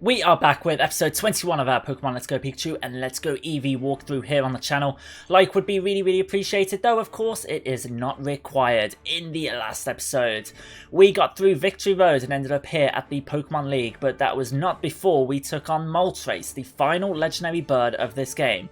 We are back with episode 21 of our Pokemon Let's Go Pikachu and Let's Go Eevee walkthrough here on the channel. Like would be really appreciated, though of course it is not required. In the last episode, we got through Victory Road and ended up here at the Pokemon League, but that was not before we took on Moltres, the final legendary bird of this game.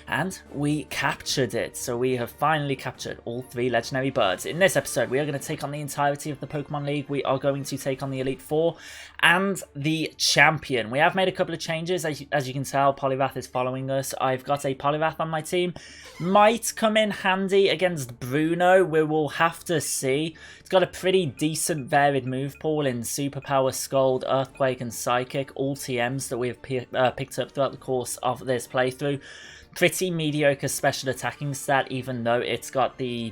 And we captured it, so we have finally captured all three legendary birds. In this episode, we are going to take on the entirety of the Pokemon League. We are going to take on the Elite Four and the Champion. We have made a couple of changes. As you can tell, Poliwrath is following us. I've got a Poliwrath on my team. Might come in handy against Bruno. We will have to see. It's got a pretty decent varied move pool in Superpower, Scald, Earthquake, and Psychic. All TMs that we have picked up throughout the course of this playthrough. Pretty mediocre special attacking stat, even though it's got the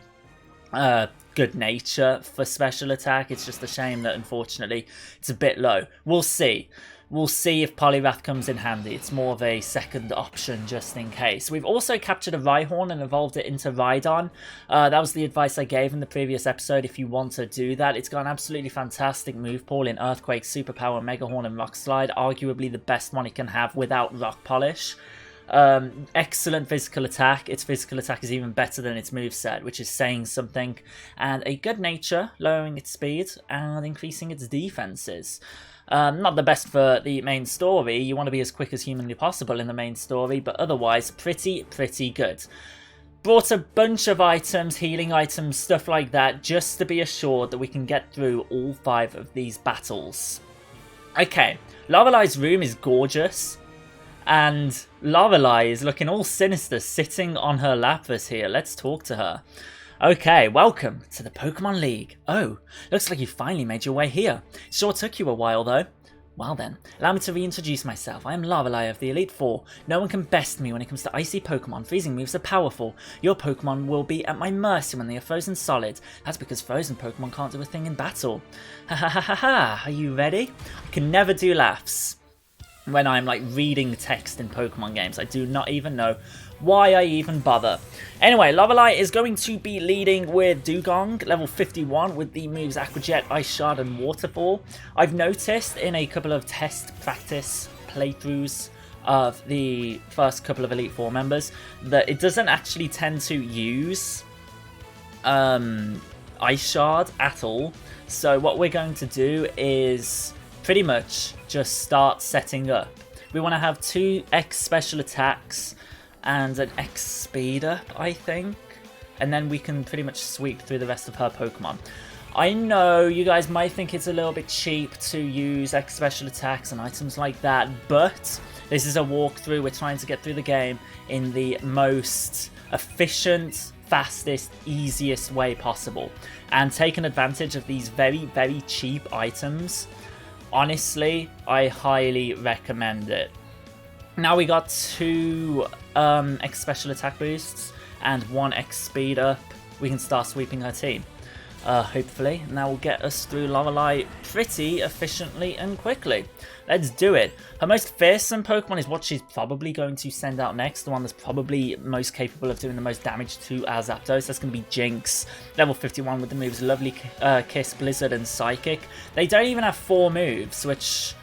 good nature for special attack. It's just a shame that unfortunately it's a bit low. We'll see. We'll see if Poliwrath comes in handy. It's more of a second option just in case. We've also captured a Rhyhorn and evolved it into Rhydon. That was the advice I gave in the previous episode if you want to do that. It's got an absolutely fantastic move pool in Earthquake, Superpower, Mega Horn and Rock Slide. Arguably the best one it can have without Rock Polish. Excellent physical attack. Its physical attack is even better than its moveset, which is saying something. And a good nature, lowering its speed and increasing its defenses. Not the best for the main story. You want to be as quick as humanly possible in the main story, but otherwise pretty good. Brought a bunch of items, healing items, stuff like that, just to be assured that we can get through all 5 of these battles. Okay, Lorelei's room is gorgeous. And Lorelei is looking all sinister, sitting on her Lapras here. Let's talk to her. Okay, welcome to the Pokemon League. Oh, looks like you finally made your way here. It sure took you a while, though. Well then, allow me to reintroduce myself. I am Lorelei of the Elite Four. No one can best me when it comes to icy Pokemon. Freezing moves are powerful. Your Pokemon will be at my mercy when they are frozen solid. That's because frozen Pokemon can't do a thing in battle. Ha ha ha ha ha. Are you ready? I can never do laughs when I'm like reading text in Pokemon games. I do not even know why I even bother. Anyway, Lorelei is going to be leading with Dugong, level 51, with the moves Aqua Jet, Ice Shard and Waterfall. I've noticed in a couple of test practice playthroughs of the first couple of Elite Four members that it doesn't actually tend to use Ice Shard at all. So what we're going to do is pretty much just start setting up. We want to have 2 X special attacks and an X speed up, I think, and then we can pretty much sweep through the rest of her Pokemon. I know you guys might think it's a little bit cheap to use X special attacks and items like that, but this is a walkthrough. We're trying to get through the game in the most efficient, fastest, easiest way possible, and taking advantage of these very cheap items. Honestly, I highly recommend it. Now we got 2 X special attack boosts and 1 X speed up. We can start sweeping her team. Hopefully, and that will get us through Lorelei pretty efficiently and quickly. Let's do it. Her most fearsome Pokemon is what she's probably going to send out next. The one that's probably most capable of doing the most damage to our Zapdos. That's going to be Jinx. Level 51 with the moves Lovely Kiss, Blizzard, and Psychic. They don't even have 4 moves, which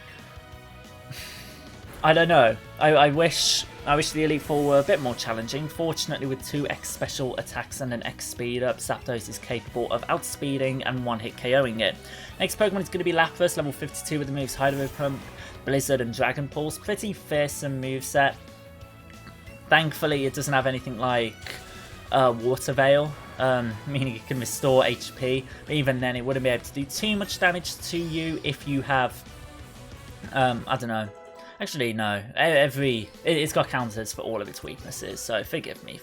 I don't know. I wish the Elite Four were a bit more challenging. Fortunately, with 2 X special attacks and an X speed up, Zapdos is capable of outspeeding and one-hit KOing it. Next Pokemon is going to be Lapras, level 52 with the moves Hydro Pump, Blizzard and Dragon Pulse. Pretty fearsome moveset. Thankfully, it doesn't have anything like Water Veil, meaning it can restore HP. But even then, it wouldn't be able to do too much damage to you if you have, I don't know. Actually, no. It's got counters for all of its weaknesses, so forgive me.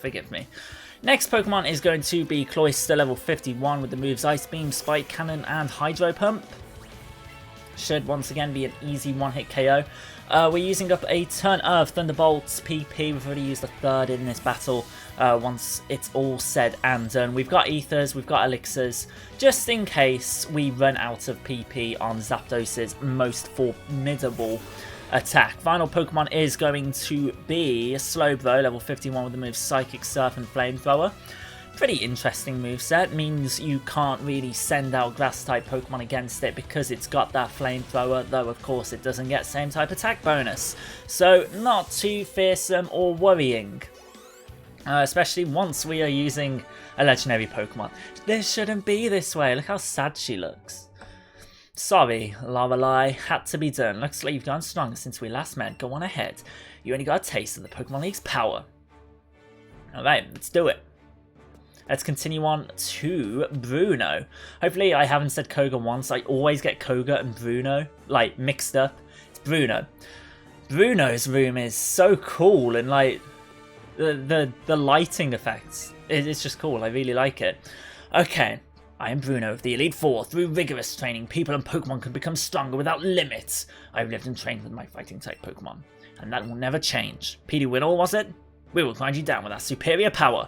Next Pokemon is going to be Cloister, level 51, with the moves Ice Beam, Spike Cannon, and Hydro Pump. Should once again be an easy one-hit KO. We're using up a ton of Thunderbolts, PP. We've already used a third in this battle. Once it's all said and done, we've got Ethers, we've got Elixirs, just in case we run out of PP on Zapdos' most formidable attack. Final Pokemon is going to be Slowbro, level 51 with the moves Psychic, Surf and Flamethrower. Pretty interesting moveset. Means you can't really send out grass-type Pokemon against it because it's got that flamethrower, though of course it doesn't get same type attack bonus. So not too fearsome or worrying. Especially once we are using a legendary Pokemon. This shouldn't be this way. Look how sad she looks. Sorry, Lorelei. Had to be done. Looks like you've gone stronger since we last met. Go on ahead. You only got a taste of the Pokemon League's power. Alright, let's do it. Let's continue on to Bruno. Hopefully I haven't said Koga once. I always get Koga and Bruno, like, mixed up. It's Bruno. Bruno's room is so cool, and like the lighting effects. It's just cool. I really like it. Okay. I am Bruno of the Elite Four. Through rigorous training, people and Pokemon can become stronger without limits. I've lived and trained with my fighting type Pokemon, and that will never change. PD Winnall, was it? We will grind you down with our superior power.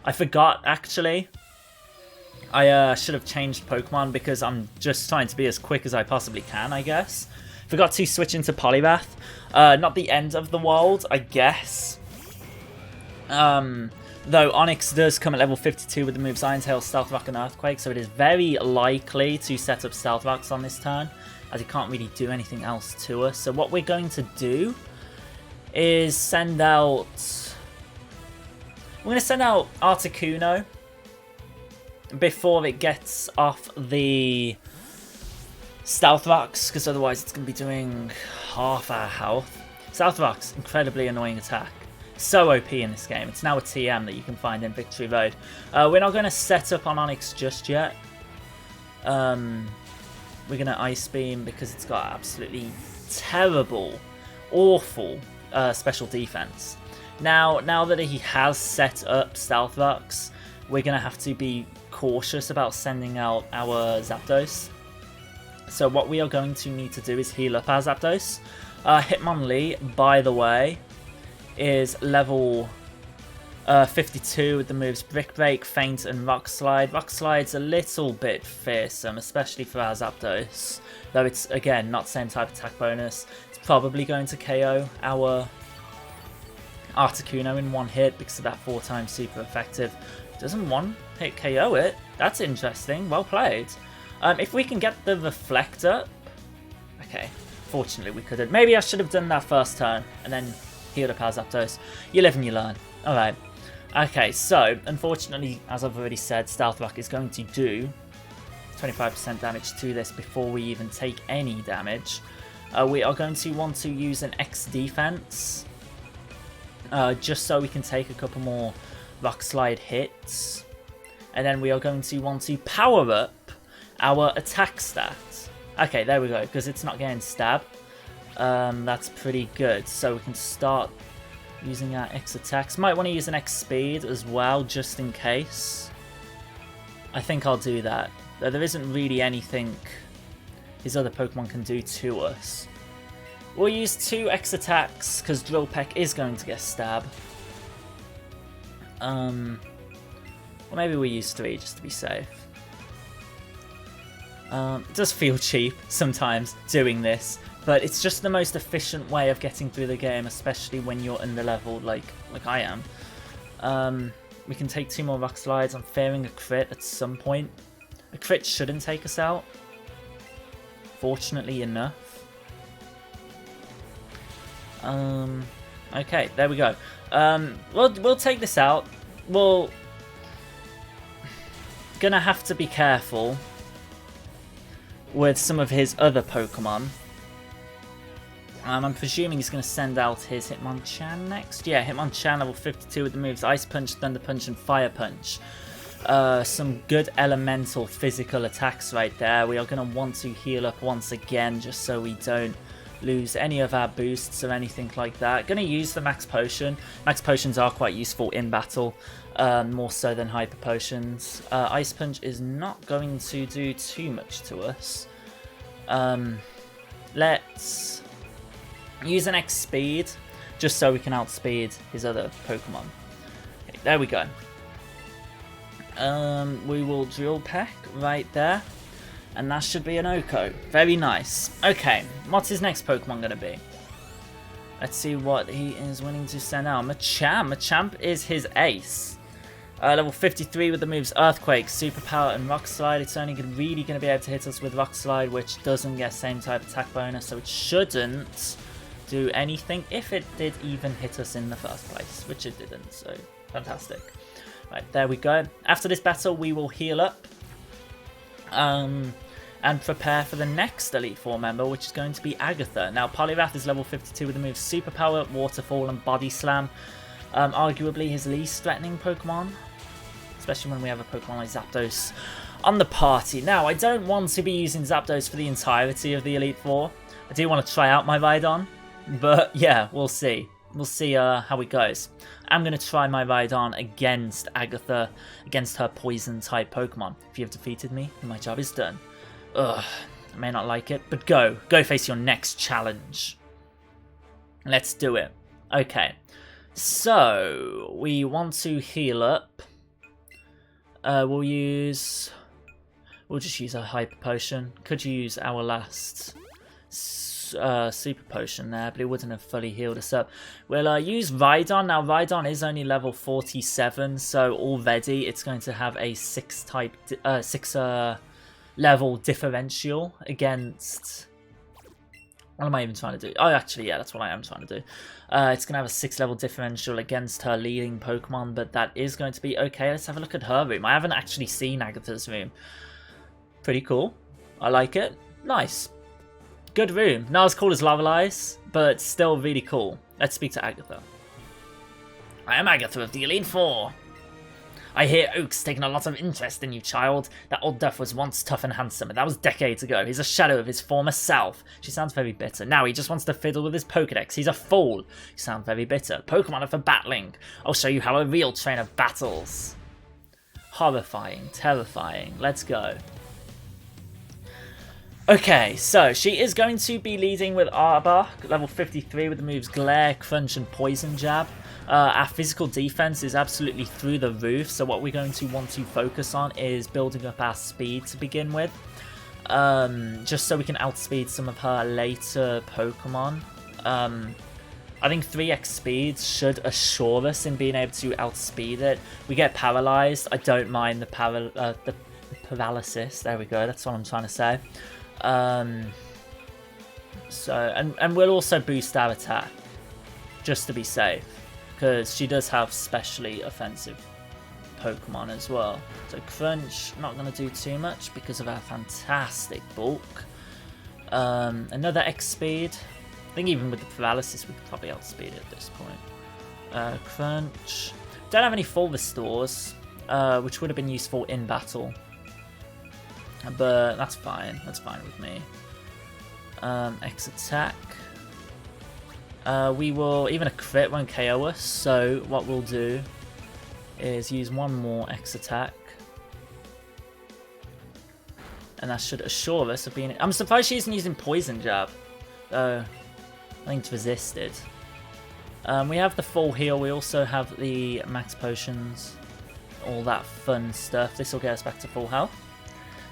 I forgot, actually. I should have changed Pokemon because I'm just trying to be as quick as I possibly can, I guess. Forgot to switch into Poliwrath. Not the end of the world, I guess. Though Onix does come at level 52 with the moves Iron Tail, Stealth Rock and Earthquake, so it is very likely to set up Stealth Rocks on this turn, as he can't really do anything else to us. So what we're going to do is send out... We're going to send out Articuno before it gets off the Stealth Rocks, because otherwise it's going to be doing half our health. Stealth Rocks, incredibly annoying attack. So OP in this game. It's now a TM that you can find in Victory Road. We're not going to set up on Onix just yet. We're going to Ice Beam because it's got absolutely terrible, awful special defense. Now that he has set up Stealth Rocks, we're going to have to be cautious about sending out our Zapdos. So what we are going to need to do is heal up our Zapdos. Hitmonlee, by the way, is level 52 with the moves Brick Break, Feint, and Rock Slide. Rock Slide's a little bit fearsome, especially for our Zapdos. Though it's, again, not same type attack bonus. It's probably going to KO our Articuno in one hit because of that 4 times super effective. Doesn't one hit KO it? That's interesting. Well played. If we can get the Reflect up... Okay, fortunately we couldn't. Maybe I should have done that first turn and then healed up our Zapdos. You live and you learn. Alright. Okay, so, unfortunately, as I've already said, Stealth Rock is going to do 25% damage to this before we even take any damage. We are going to want to use an X defense, just so we can take a couple more Rock Slide hits. And then we are going to want to power up our attack stats. Okay, there we go, because it's not getting Stab. That's pretty good. So we can start using our X attacks. Might want to use an X speed as well, just in case. I think I'll do that. Though there isn't really anything his other Pokemon can do to us. We'll use 2 X attacks, because Drill Peck is going to get Stab. Or maybe we use 3 just to be safe. It does feel cheap sometimes doing this, but it's just the most efficient way of getting through the game, especially when you're under-leveled like I am. We can take 2 more Rock Slides. I'm fearing a crit at some point. A crit shouldn't take us out, fortunately enough. Okay, there we go. We'll take this out. We'll... Gonna have to be careful with some of his other Pokemon. I'm presuming he's going to send out his Hitmonchan next. Yeah, Hitmonchan level 52 with the moves Ice Punch, Thunder Punch, and Fire Punch. Some good elemental physical attacks right there. We are going to want to heal up once again just so we don't lose any of our boosts or anything like that. Going to use the Max Potion. Max Potions are quite useful in battle, more so than Hyper Potions. Ice Punch is not going to do too much to us. Let's use an X speed just so we can outspeed his other Pokemon. Okay, there we go. We will Drill Peck right there. And that should be an Oko. Very nice. Okay, what's his next Pokemon going to be? Let's see what he is willing to send out. Machamp. Machamp is his ace. Level 53 with the moves Earthquake, Superpower, and Rock Slide. It's only really going to be able to hit us with Rock Slide, which doesn't get same type attack bonus, so it shouldn't do anything if it did even hit us in the first place, which it didn't, so fantastic. Right, there we go. After this battle, we will heal up and prepare for the next Elite Four member, which is going to be Agatha. Now, Poliwrath is level 52 with the moves Superpower, Waterfall, and Body Slam. Arguably his least threatening Pokemon, especially when we have a Pokemon like Zapdos on the party. Now, I don't want to be using Zapdos for the entirety of the Elite Four. I do want to try out my Rhydon, but yeah, we'll see. We'll see how it goes. I'm going to try my Rhydon against Agatha, against her Poison-type Pokemon. If you have defeated me, my job is done. Ugh, I may not like it, but go. Go face your next challenge. Let's do it. Okay, so we want to heal up. We'll just use a Hyper Potion. Could use our last Super Potion there, but it wouldn't have fully healed us up. We'll use Rhydon. Now, Rhydon is only level 47, so already it's going to have a 6 level differential against... What am I even trying to do? Oh, actually, yeah, that's what I am trying to do. It's going to have a 6 level differential against her leading Pokemon, but that is going to be okay. Let's have a look at her room. I haven't actually seen Agatha's room. Pretty cool. I like it. Nice. Good room. Not as cool as Lorelei's, but still really cool. Let's speak to Agatha. I am Agatha of the Elite Four. I hear Oak's taken a lot of interest in you, child. That old duff was once tough and handsome, but that was decades ago. He's a shadow of his former self. She sounds very bitter. Now he just wants to fiddle with his Pokedex. He's a fool. You sound very bitter. Pokemon are for battling. I'll show you how a real trainer battles. Horrifying. Terrifying. Let's go. Okay, so she is going to be leading with Arbok, level 53 with the moves Glare, Crunch, and Poison Jab. Our physical defense is absolutely through the roof, so what we're going to want to focus on is building up our speed to begin with. Just so we can outspeed some of her later Pokemon. I think 3x speed should assure us in being able to outspeed it. We get paralyzed. I don't mind the paralysis. There we go, that's what I'm trying to say. And we'll also boost our attack just to be safe, because she does have specially offensive Pokemon as well. So Crunch, not going to do too much because of our fantastic bulk. Another X speed. I think even with the paralysis we could probably outspeed it at this point. Crunch. Don't have any full restores, which would have been useful in battle. But that's fine. That's fine with me. X attack. We will... Even a crit won't KO us. So what we'll do is use one more X attack. And that should assure us of being... I'm surprised she isn't using Poison Jab. I think it's resisted. We have the full heal. We also have the max potions. All that fun stuff. This will get us back to full health.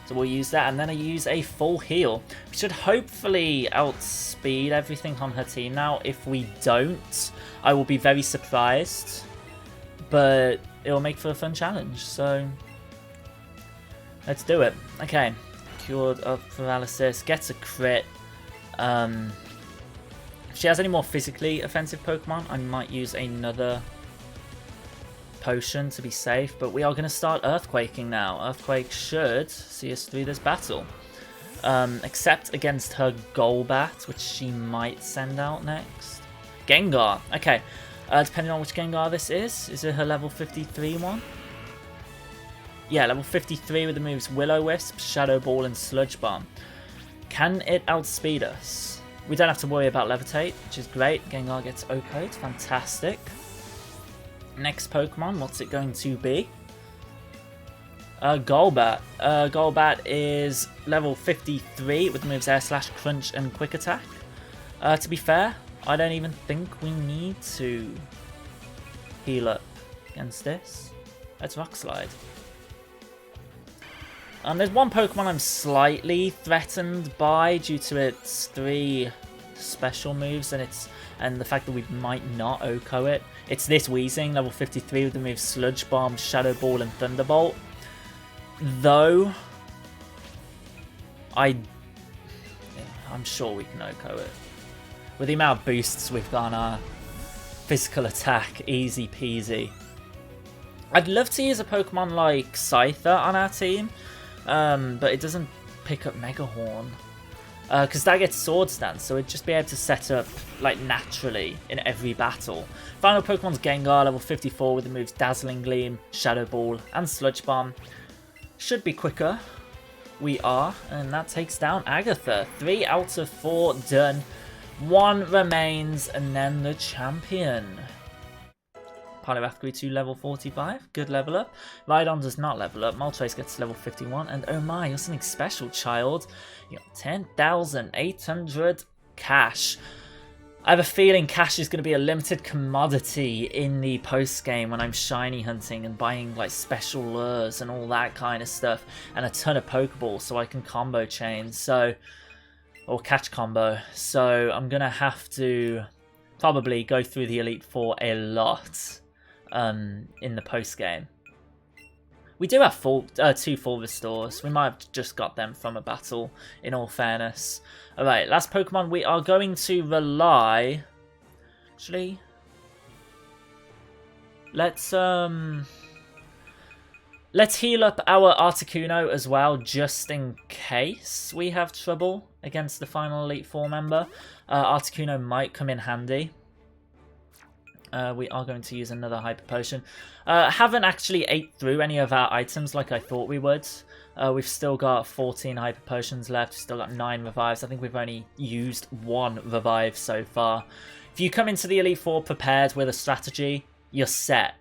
So we'll use that, and then I use a full heal. We should hopefully outspeed everything on her team now. If we don't, I will be very surprised. But it will make for a fun challenge, so let's do it. Okay, cured of paralysis, gets a crit. If she has any more physically offensive Pokemon, I might use another potion to be safe, but we are going to start Earthquaking now. Earthquake should see us through this battle. Except against her Golbat, which she might send out next. Gengar. Okay, depending on which Gengar this is it her level 53 one? Yeah, level 53 with the moves Will-O-Wisp, Shadow Ball, and Sludge Bomb. Can it outspeed us? We don't have to worry about Levitate, which is great. Gengar gets OHKO'd. Fantastic. Next Pokemon, what's it going to be? Golbat. Golbat is level 53 with the moves Air Slash, Crunch, and Quick Attack. To be fair, I don't even think we need to heal up against this. Let's Rock Slide. There's one Pokemon I'm slightly threatened by due to its 3 special moves, and the fact that we might not OHKO it. It's this Weezing, level 53, with the moves Sludge Bomb, Shadow Ball, and Thunderbolt. Though, I'm sure we can OHKO it. With the amount of boosts we've got on our physical attack, easy peasy. I'd love to use a Pokemon like Scyther on our team, but it doesn't pick up Mega Horn. Because that gets Sword Stance, so it'd just be able to set up like naturally in every battle. Final Pokemon's Gengar, level 54, with the moves Dazzling Gleam, Shadow Ball, and Sludge Bomb. Should be quicker. We are, and that takes down Agatha. 3 out of 4 done. 1 remains, and then the champion. Poliwrath to level 45, good level up. Rhydon does not level up. Moltres gets to level 51, and oh my, you're something special, child. You got 10,800 cash. I have a feeling cash is going to be a limited commodity in the post game when I'm shiny hunting and buying like special lures and all that kind of stuff, and a ton of Pokeballs so I can combo chain, or catch combo. So I'm gonna have to probably go through the Elite Four a lot in the post game. We do have 2 full restores. We might have just got them from a battle, in all fairness. Alright, last Pokemon we are going to rely... Actually... Let's heal up our Articuno as well, just in case we have trouble against the final Elite Four member. Articuno might come in handy. We are going to use another Hyper Potion. Haven't actually ate through any of our items like I thought we would. We've still got 14 Hyper Potions left. We've still got 9 revives. I think we've only used 1 revive so far. If you come into the Elite Four prepared with a strategy, you're set.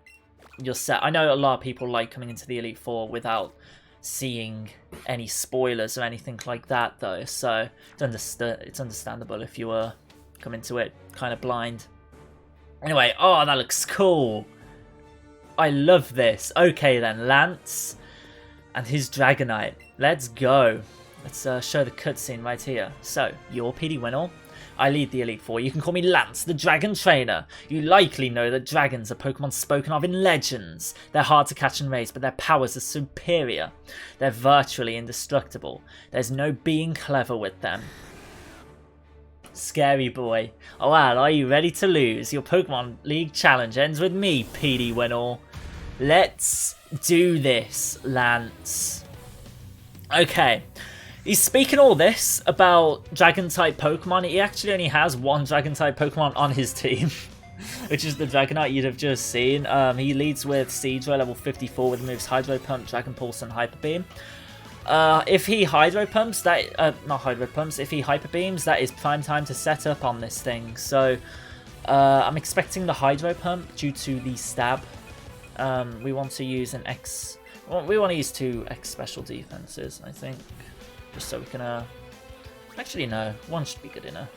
You're set. I know a lot of people like coming into the Elite Four without seeing any spoilers or anything like that, though. So it's understandable if you come into it kind of blind. Anyway, oh, that looks cool. I love this. Okay then, Lance and his Dragonite. Let's go. Let's show the cutscene right here. So, you're PD Winnow. I lead the Elite Four. You can call me Lance, the Dragon Trainer. You likely know that dragons are Pokemon spoken of in legends. They're hard to catch and raise, but their powers are superior. They're virtually indestructible. There's no being clever with them. Scary boy. Oh well, are you ready to lose? Your Pokemon League challenge ends with me, PD Winnow. Let's do this, Lance. Okay. He's speaking all this about Dragon-type Pokemon. He actually only has 1 Dragon-type Pokemon on his team, which is the Dragonite you'd have just seen. He leads with Seadra, level 54, with moves Hydro Pump, Dragon Pulse, and Hyper Beam. If he Hydro Pumps, if he Hyper Beams, that is prime time to set up on this thing. So, I'm expecting the Hydro Pump due to the stab. We want to use an X... Well, we want to use 2 X special defenses, I think. Just so we can, Actually, no. 1 should be good enough.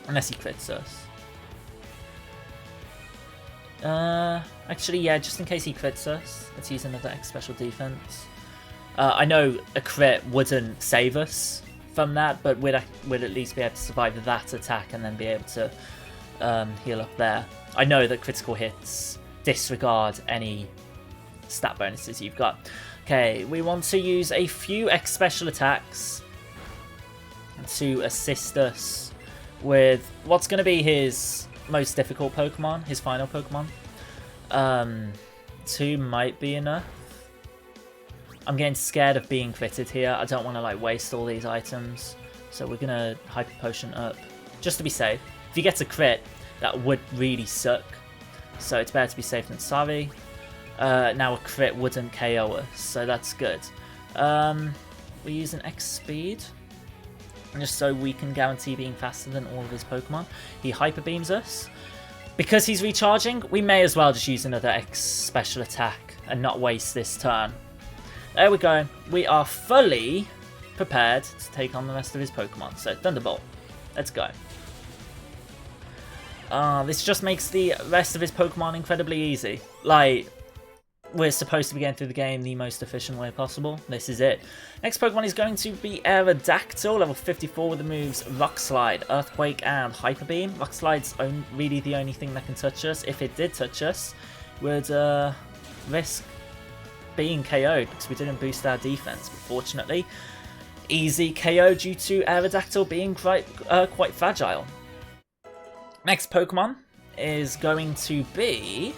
Unless he crits us. Actually, yeah, just in case he crits us, let's use another X special defense. I know a crit wouldn't save us from that, but we'd at least be able to survive that attack and then be able to heal up there. I know that critical hits disregard any stat bonuses you've got. Okay, we want to use a few X special attacks to assist us with what's going to be his most difficult Pokemon, his final Pokemon. 2 might be enough. I'm getting scared of being critted here. I don't want to like waste all these items. So we're going to Hyper Potion up just to be safe. If he gets a crit, that would really suck. So it's better to be safe than sorry. Now a crit wouldn't KO us, so that's good. We use an X speed, just so we can guarantee being faster than all of his Pokemon. He Hyper Beams us. Because he's recharging, we may as well just use another X special attack and not waste this turn. There we go. We are fully prepared to take on the rest of his Pokemon. So, Thunderbolt. Let's go. This just makes the rest of his Pokemon incredibly easy. Like, we're supposed to be getting through the game the most efficient way possible. This is it. Next Pokemon is going to be Aerodactyl, level 54 with the moves Rock Slide, Earthquake, and Hyper Beam. Rock Slide's really the only thing that can touch us. If it did touch us, we'd risk being KO'd because we didn't boost our defense. But fortunately, easy KO due to Aerodactyl being quite fragile. Next Pokemon is going to be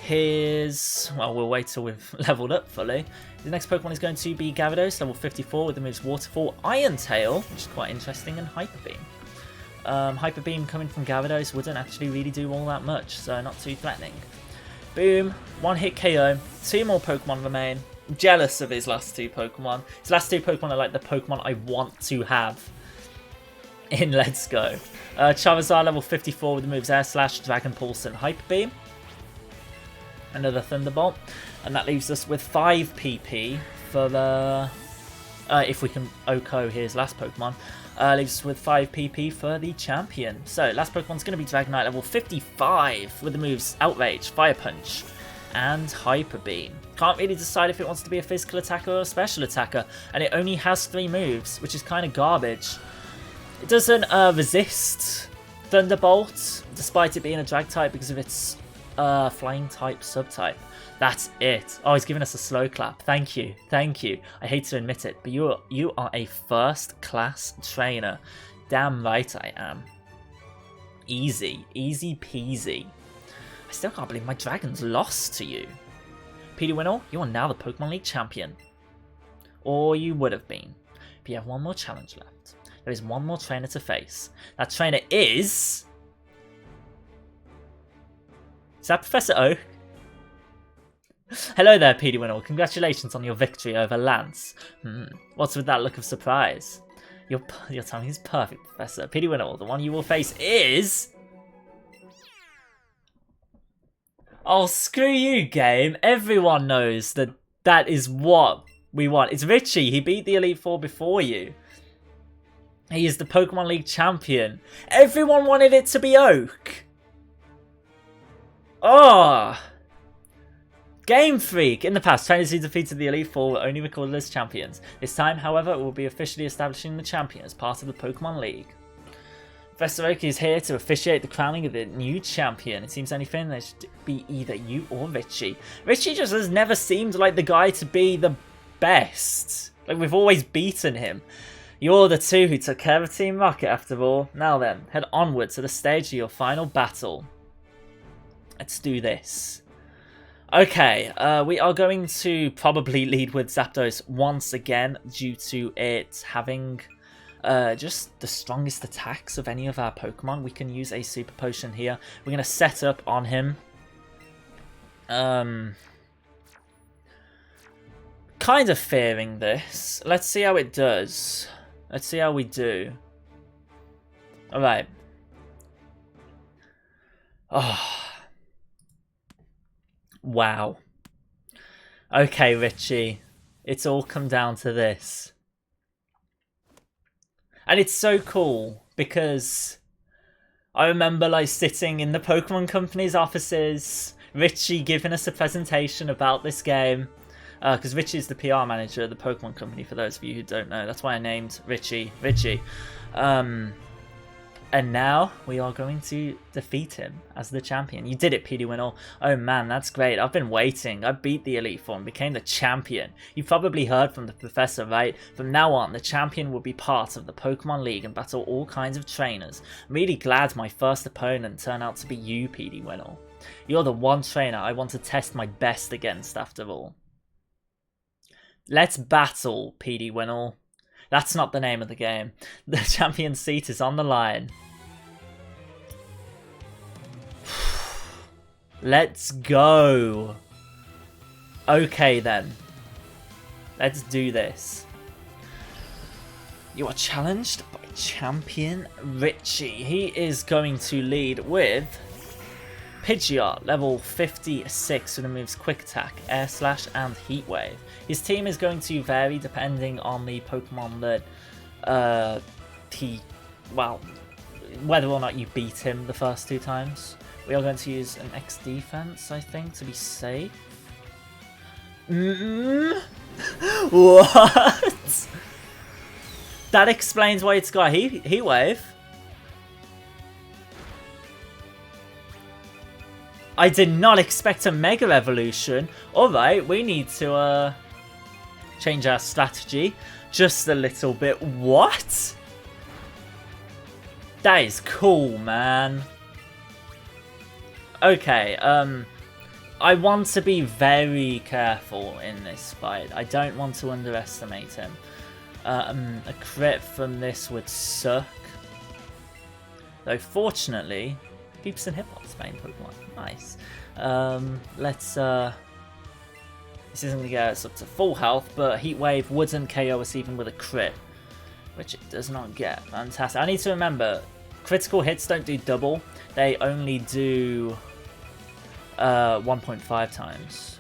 well, we'll wait till we've leveled up fully. The next Pokemon is going to be Gyarados, level 54 with the moves Waterfall, Iron Tail, which is quite interesting, and Hyper Beam. Hyper Beam coming from Gyarados wouldn't actually really do all that much, so not too threatening. Boom, one hit KO, 2 more Pokemon remain. I'm jealous of his last 2 Pokemon. His last 2 Pokemon are like the Pokemon I want to have in Let's Go. Charizard, level 54 with the moves Air Slash, Dragon Pulse, and Hyper Beam. Another Thunderbolt, and that leaves us with 5 PP for the if we can OHKO his last Pokemon, leaves us with 5 PP for the champion. So last Pokemon's going to be Dragonite, level 55 with the moves Outrage, Fire Punch, and Hyper Beam. Can't really decide if it wants to be a physical attacker or a special attacker, and it only has 3 moves, which is kind of garbage. It doesn't resist Thunderbolt, despite it being a Drag type because of its flying type subtype. That's it. Oh, he's giving us a slow clap. Thank you. Thank you. I hate to admit it, but you are a first class trainer. Damn right I am. Easy. Easy peasy. I still can't believe my dragons lost to you. Winnow, you are now the Pokemon League champion. Or you would have been. But you have one more challenge left. There is one more trainer to face. That trainer is... Is that Professor Oak? Hello there, Winnow. Congratulations on your victory over Lance. What's with that look of surprise? Your timing is perfect, Professor. Winnow, the one you will face is... Oh, screw you, game. Everyone knows that is what we want. It's Richie. He beat the Elite Four before you. He is the Pokemon League champion. Everyone wanted it to be Oak. Oh! Game Freak! In the past, trainers who defeated the Elite Four were only recorded as champions. This time, however, it will be officially establishing the champion as part of the Pokemon League. Professor Oak is here to officiate the crowning of the new champion. It seems anything, there should be either you or Richie. Richie just has never seemed like the guy to be the best. Like, we've always beaten him. You're the 2 who took care of Team Rocket after all. Now then, head onward to the stage of your final battle. Let's do this. Okay, we are going to probably lead with Zapdos once again due to it having just the strongest attacks of any of our Pokemon. We can use a Super Potion here. We're going to set up on him. Kind of fearing this. Let's see how it does. Let's see how we do. Alright. Oh. Wow. Okay, Richie. It's all come down to this. And it's so cool because I remember like sitting in the Pokemon Company's offices, Richie giving us a presentation about this game. Because Richie is the PR manager of the Pokemon Company, for those of you who don't know. That's why I named Richie. And now we are going to defeat him as the champion. You did it, Winnow. Oh man, that's great. I've been waiting. I beat the Elite Four and became the champion. You've probably heard from the professor, right? From now on, the champion will be part of the Pokemon League and battle all kinds of trainers. I'm really glad my first opponent turned out to be you, Winnow. You're the one trainer I want to test my best against after all. Let's battle, Winnow. That's not the name of the game. The champion seat is on the line. Let's go. Okay then. Let's do this. You are challenged by champion Richie. He is going to lead with Pidgeot, level 56, with the moves Quick Attack, Air Slash, and Heat Wave. His team is going to vary depending on the Pokemon that whether or not you beat him the first 2 times. We are going to use an X defense, I think, to be safe. What? That explains why it's got heat wave. I did not expect a Mega Evolution. Alright, we need to change our strategy just a little bit. What? That is cool, man. Okay, I want to be very careful in this fight. I don't want to underestimate him. A crit from this would suck. Though fortunately, Peeps and Hippop's main Pokemon. Nice. Let's this isn't gonna get us up to full health, but Heat Wave wouldn't KO us even with a crit, which it does not get. Fantastic. I need to remember, critical hits don't do double. They only do 1.5 times.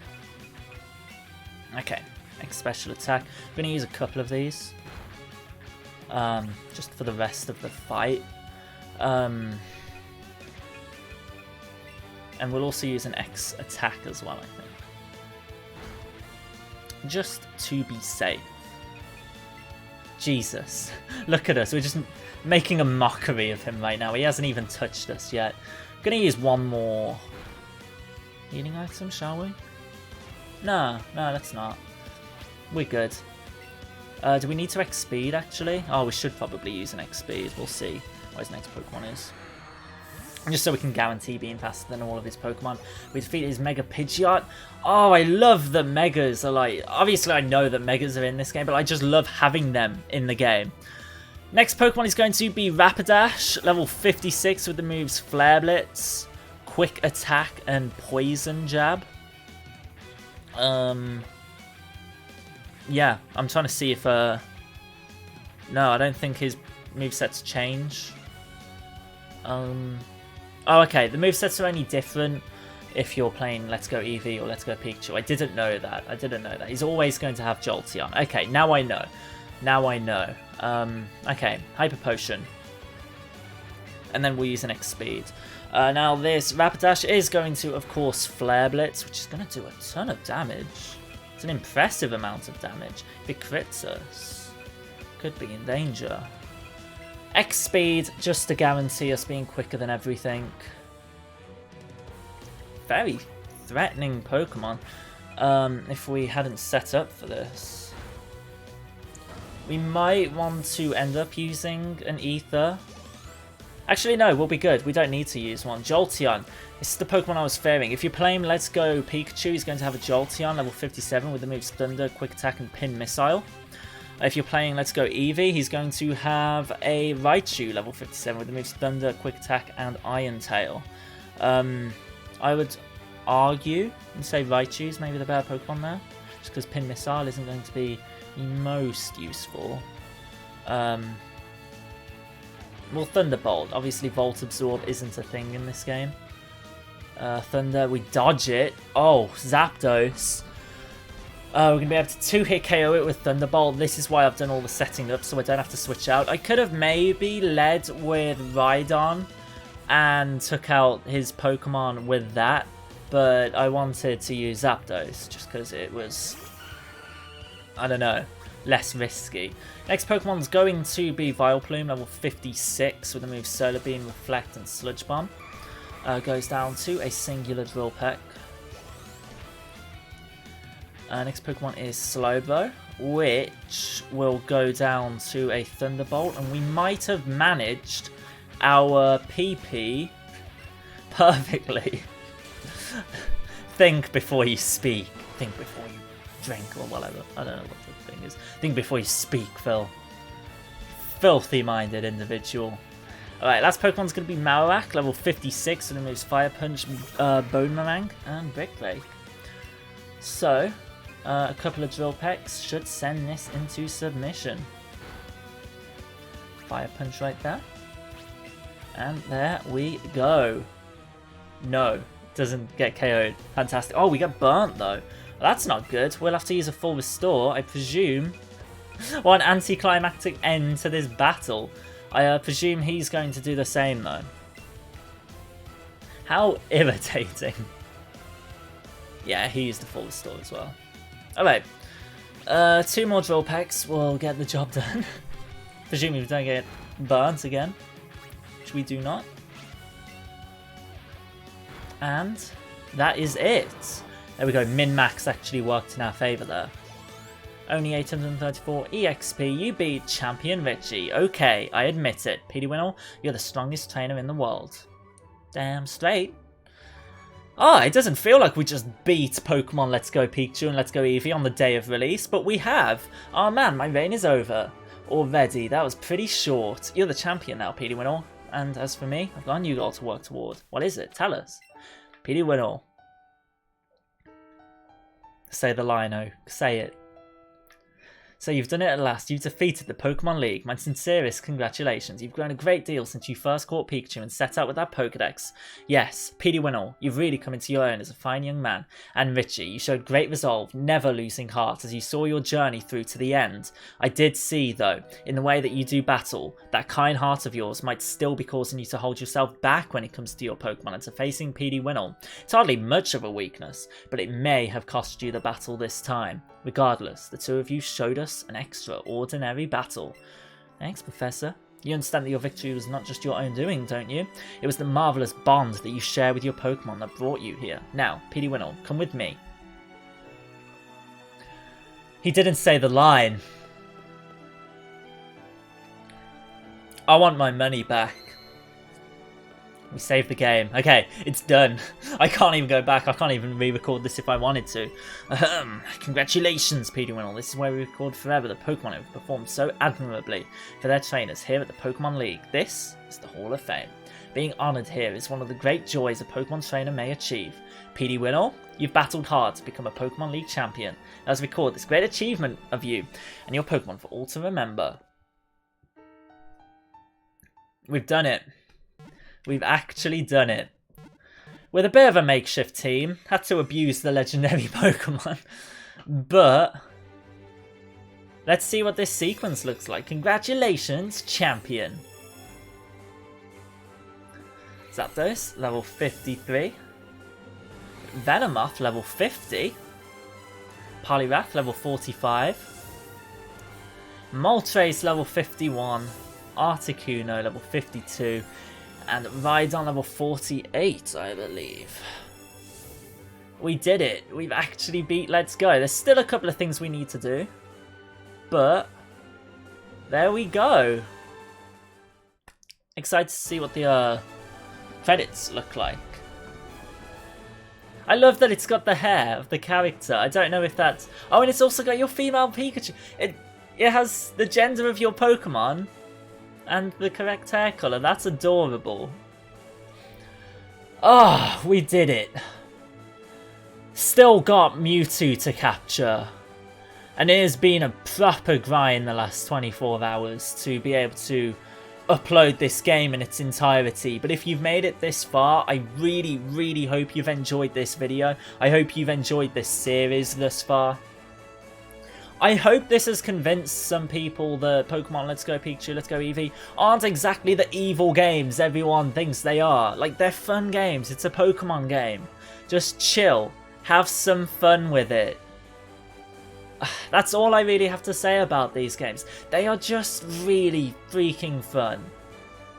Okay, next special attack. I'm gonna use a couple of these. Just for the rest of the fight. And we'll also use an X attack as well, I think. Just to be safe. Jesus. Look at us. We're just making a mockery of him right now. He hasn't even touched us yet. I'm going to use one more healing item, shall we? No, let's not. We're good. Do we need to X speed, actually? Oh, we should probably use an X speed. We'll see what his next Pokemon is. Just so we can guarantee being faster than all of his Pokemon. We defeated his Mega Pidgeot. Oh, I love that Megas are like... Obviously, I know that Megas are in this game, but I just love having them in the game. Next Pokemon is going to be Rapidash, level 56 with the moves Flare Blitz, Quick Attack, and Poison Jab. Yeah, I'm trying to see if... No, I don't think his movesets change. Oh, okay. The movesets are only different if you're playing Let's Go Eevee or Let's Go Pikachu. I didn't know that. He's always going to have Jolteon. Okay, now I know. Okay, Hyper Potion. And then we'll use an X Speed. Now this Rapidash is going to, of course, Flare Blitz, which is going to do a ton of damage. It's an impressive amount of damage. If it crits us, could be in danger. X Speed, just to guarantee us being quicker than everything. Very threatening Pokemon. If we hadn't set up for this. We might want to end up using an Ether. Actually, no, we'll be good. We don't need to use one. Jolteon. This is the Pokemon I was fearing. If you're playing Let's Go Pikachu, he's going to have a Jolteon, level 57, with the moves Thunder, Quick Attack, and Pin Missile. If you're playing Let's Go Eevee, he's going to have a Raichu, level 57, with the moves Thunder, Quick Attack, and Iron Tail. I would argue and say Raichu's maybe the better Pokemon there, just because Pin Missile isn't going to be the most useful. Well, Thunderbolt. Obviously, Volt Absorb isn't a thing in this game. Thunder, we dodge it. Oh, Zapdos. We're going to be able to 2-hit KO it with Thunderbolt. This is why I've done all the setting up, so I don't have to switch out. I could have maybe led with Rhydon and took out his Pokemon with that, but I wanted to use Zapdos just because it was, I don't know, less risky. Next Pokemon's going to be Vileplume, level 56, with the moves Solar Beam, Reflect, and Sludge Bomb. Goes down to a singular Drill Peck. Next Pokemon is Slowbro, which will go down to a Thunderbolt, and we might have managed our PP perfectly. Think before you speak. Think before you drink, or whatever. I don't know what the thing is. Think before you speak, Phil. Filthy-minded individual. Alright, last Pokemon's going to be Marowak, level 56, and it moves Fire Punch, Boomerang, and Brick Break. So, a couple of Drill Pecks should send this into submission. Fire Punch right there. And there we go. No, doesn't get KO'd. Fantastic. Oh, we got burnt though. Well, that's not good. We'll have to use a full restore, I presume. What an anticlimactic end to this battle. I presume he's going to do the same though. How irritating. Yeah, he used the full restore as well. Alright. 2 more drill packs will get the job done. Presumably we don't get burnt again. Which we do not. And that is it. There we go. Min-max actually worked in our favour there. Only 834 EXP. You beat Champion Richie. Okay, I admit it. Petey Winnell, you're the strongest trainer in the world. Damn straight. Ah, it doesn't feel like we just beat Pokemon Let's Go Pikachu and Let's Go Eevee on the day of release, but we have. Oh man, my reign is over. Already, that was pretty short. You're the champion now, Petey Winnell. And as for me, I've got a new goal to work toward. What is it? Tell us. Petey Winnell. Say the line, oh. Say it. So you've done it at last. You've defeated the Pokemon League. My sincerest congratulations. You've grown a great deal since you first caught Pikachu and set out with that Pokedex. Yes, Petey Winnell, you've really come into your own as a fine young man. And Richie, you showed great resolve, never losing heart as you saw your journey through to the end. I did see, though, in the way that you do battle, that kind heart of yours might still be causing you to hold yourself back when it comes to your Pokemon and to facing Petey Winnell. It's hardly much of a weakness, but it may have cost you the battle this time. Regardless, the two of you showed us an extraordinary battle. Thanks, Professor. You understand that your victory was not just your own doing, don't you? It was the marvellous bond that you share with your Pokemon that brought you here. Now, Petey Winnell, come with me. He didn't say the line. I want my money back. We saved the game. Okay, it's done. I can't even go back. I can't even re-record this if I wanted to. Congratulations, Petey Winnell. This is where we record forever. The Pokemon have performed so admirably for their trainers here at the Pokemon League. This is the Hall of Fame. Being honoured here is one of the great joys a Pokemon trainer may achieve. Petey Winnell, you've battled hard to become a Pokemon League champion. As we record this great achievement of you and your Pokemon for all to remember. We've done it. We've actually done it. With a bit of a makeshift team, had to abuse the legendary Pokemon. But let's see what this sequence looks like. Congratulations, champion. Zapdos, level 53. Venomoth, level 50. Poliwrath, level 45. Moltres, level 51. Articuno, level 52. And Rhydon level 48, I believe. We did it. We've actually beat Let's Go. There's still a couple of things we need to do. But there we go. Excited to see what the credits look like. I love that it's got the hair of the character. I don't know if that's... Oh, and it's also got your female Pikachu. It has the gender of your Pokemon. And the correct hair colour. That's adorable. Oh, we did it. Still got Mewtwo to capture. And it has been a proper grind the last 24 hours to be able to upload this game in its entirety. But if you've made it this far, I really, really hope you've enjoyed this video. I hope you've enjoyed this series thus far. I hope this has convinced some people that Pokemon Let's Go Pikachu, Let's Go Eevee aren't exactly the evil games everyone thinks they are. Like, they're fun games. It's a Pokemon game. Just chill. Have some fun with it. That's all I really have to say about these games. They are just really freaking fun.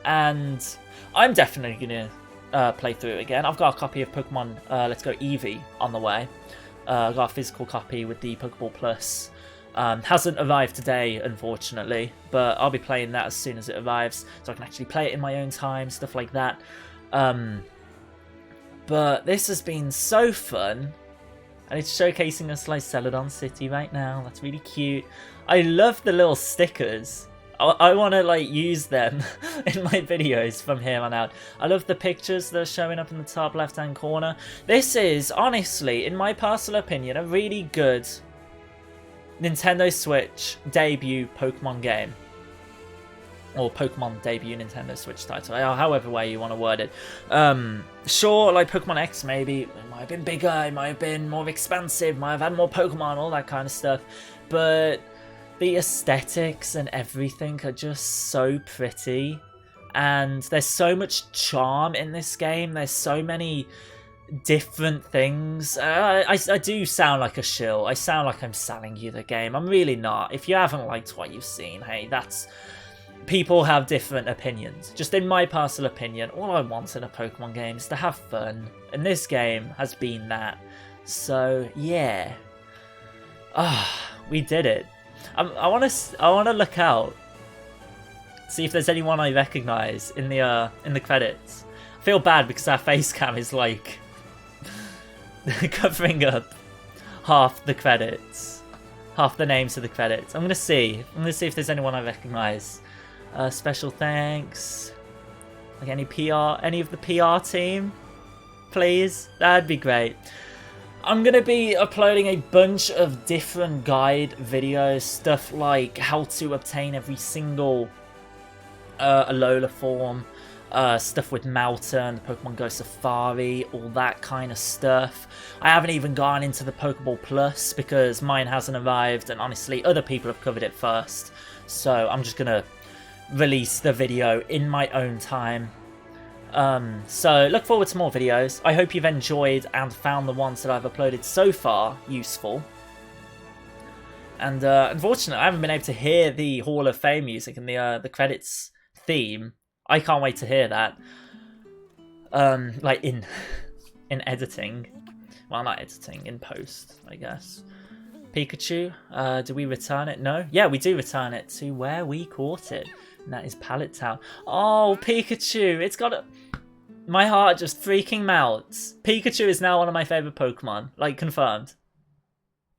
And I'm definitely going to play through it again. I've got a copy of Pokemon Let's Go Eevee on the way. I've got a physical copy with the Pokeball Plus. Hasn't arrived today, unfortunately, but I'll be playing that as soon as it arrives, so I can actually play it in my own time, stuff like that. But this has been so fun, and it's showcasing us like Celadon City right now. That's really cute. I love the little stickers. I want to like use them in my videos from here on out. I love the pictures that are showing up in the top left hand corner. This is, honestly, in my personal opinion, a really good Nintendo Switch debut Pokemon game. Or Pokemon debut Nintendo Switch title, however way you want to word it. Sure, like Pokemon X maybe, it might have been bigger, it might have been more expansive, might have had more Pokemon, all that kind of stuff. But the aesthetics and everything are just so pretty. And there's so much charm in this game. There's so many different things. I do sound like a shill. I sound like I'm selling you the game. I'm really not. If you haven't liked what you've seen, hey, that's... People have different opinions. Just in my personal opinion, all I want in a Pokemon game is to have fun. And this game has been that. So, yeah. We did it. I want to look out. See if there's anyone I recognise in the credits. I feel bad because our face cam is like covering up half the credits, half the names of the credits. I'm gonna see if there's anyone I recognise. Special thanks. Like any of the PR team, please. That'd be great. I'm going to be uploading a bunch of different guide videos, stuff like how to obtain every single Alola form, stuff with Melton, Pokemon Go Safari, all that kind of stuff. I haven't even gone into the Pokeball Plus because mine hasn't arrived, and honestly other people have covered it first. So I'm just going to release the video in my own time. So look forward to more videos. I hope you've enjoyed and found the ones that I've uploaded so far useful. And unfortunately, I haven't been able to hear the Hall of Fame music and the credits theme. I can't wait to hear that. Like in editing. Well, not editing, in post, I guess. Pikachu, do we return it? No? Yeah, we do return it to where we caught it. And that is Pallet Town. Oh, Pikachu! It's got a... My heart just freaking melts. Pikachu is now one of my favourite Pokemon. Like, confirmed.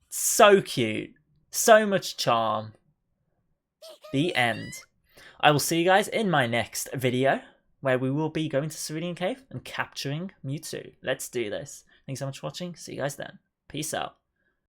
So cute. So much charm. The end. I will see you guys in my next video, where we will be going to Cerulean Cave and capturing Mewtwo. Let's do this. Thanks so much for watching. See you guys then. Peace out.